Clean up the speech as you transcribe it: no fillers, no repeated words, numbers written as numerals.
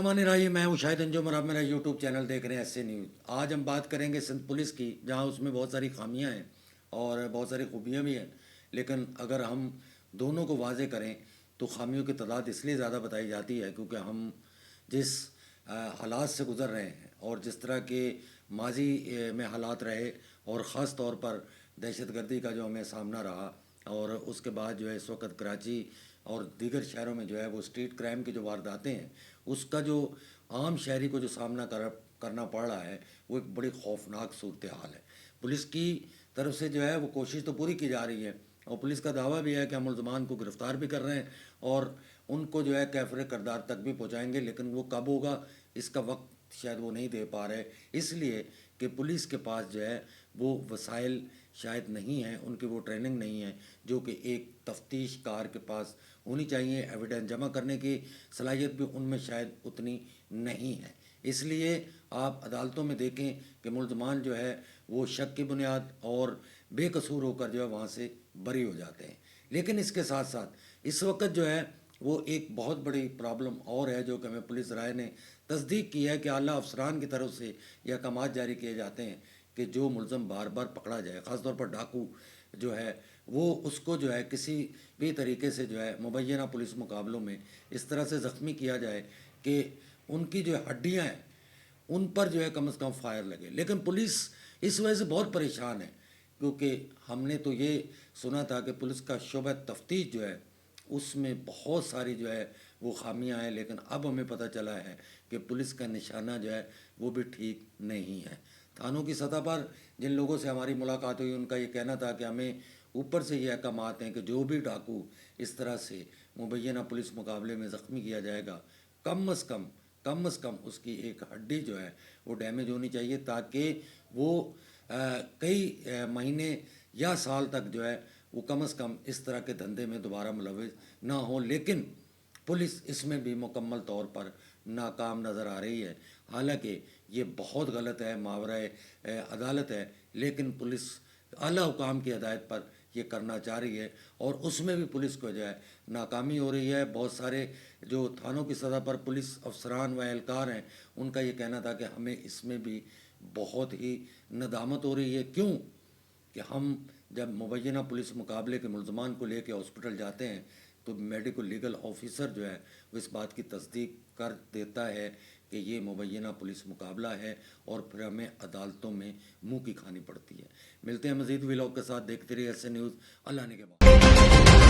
बिस्मिल्लाहिर्रहमानिर्रहीम। मैं हूँ शाहिद अंजुम और आप मेरा यूट्यूब चैनल देख रहे हैं एस न्यूज़। आज हम बात करेंगे सिंध पुलिस की, जहाँ उसमें बहुत सारी खामियाँ हैं और बहुत सारी खूबियाँ भी हैं। लेकिन अगर हम दोनों को वाज़े करें तो खामियों की तादाद इसलिए ज़्यादा बताई जाती है क्योंकि हम जिस हालात से गुज़र रहे हैं और जिस तरह के माजी में हालात रहे और ख़ास तौर पर दहशतगर्दी का जो हमें सामना रहा और उसके बाद जो है इस वक्त कराची और दीगर शहरों में जो है वो स्ट्रीट क्राइम की जो वारदातें हैं उसका जो आम शहरी को जो सामना करना पड़ रहा है वो एक बड़ी खौफनाक सूरत हाल है। पुलिस की तरफ से जो है वो कोशिश तो पूरी की जा रही है और पुलिस का दावा भी है कि हम मुल्ज़मान को गिरफ़्तार भी कर रहे हैं और उनको जो है कैफ़रे किरदार तक भी पहुँचाएँगे, लेकिन वो कब होगा इसका वक्त शायद वो नहीं दे पा रहे, इसलिए कि पुलिस के पास जो है वो वसाइल शायद नहीं है, उनकी वो ट्रेनिंग नहीं है जो कि एक तफ्तीश कार के पास होनी चाहिए। एविडेंस जमा करने की सलाहियत भी उनमें शायद उतनी नहीं है। इसलिए आप अदालतों में देखें कि मुल्ज़मान जो है वो शक की बुनियाद और बेकसूर होकर जो है वहाँ से बरी हो जाते हैं। लेकिन इसके साथ साथ इस वक्त जो है वो एक बहुत बड़ी प्रॉब्लम और है जो कि हमें पुलिस राय ने तस्दीक की है कि आला अफसरान की तरफ से यह अहकामात जारी किए जाते हैं कि जो मुलज़म बार बार पकड़ा जाए, ख़ास तौर पर डाकू जो है वो उसको जो है किसी भी तरीके से जो है मुबैना पुलिस मुकाबलों में इस तरह से ज़ख्मी किया जाए कि उनकी जो हड्डियाँ हैं उन पर जो है कम से कम फायर लगे। लेकिन पुलिस इस वजह से बहुत परेशान है क्योंकि हमने तो ये सुना था कि पुलिस का शोबा तफ्तीश जो है उसमें बहुत सारी जो है वो खामियां हैं, लेकिन अब हमें पता चला है कि पुलिस का निशाना जो है वो भी ठीक नहीं है। थानों की सतह पर जिन लोगों से हमारी मुलाकात हुई उनका ये कहना था कि हमें ऊपर से ये अहकामात हैं कि जो भी डाकू इस तरह से मुबैना पुलिस मुकाबले में ज़ख्मी किया जाएगा कम अज़ कम उसकी एक हड्डी जो है वो डैमेज होनी चाहिए ताकि वो कई महीने या साल तक जो है वो कम अज़ कम इस तरह के धंधे में दोबारा मुलव्वस ना हो। लेकिन पुलिस इसमें भी मुकम्मल तौर पर नाकाम नज़र आ रही है। हालांकि ये बहुत गलत है, मावरा अदालत है, लेकिन पुलिस आला हुकाम की हदायत पर ये करना चाह रही है और उसमें भी पुलिस को जो है नाकामी हो रही है। बहुत सारे जो थानों की सतह पर पुलिस अफसरान व एहलकार हैं उनका ये कहना था कि हमें इसमें भी बहुत ही नदामत हो रही है। क्यों कि हम जब मुबैना पुलिस मुकाबले के मुल्ज़मान को लेकर हॉस्पिटल जाते हैं तो मेडिकल लीगल ऑफिसर जो है वो इस बात की तस्दीक कर देता है कि ये मुबैना पुलिस मुकाबला है और फिर हमें अदालतों में मुंह की खानी पड़ती है। मिलते हैं मज़ीद व्लॉग के साथ, देखते रहिए एस न्यूज़। अल्लाह ने के बाद।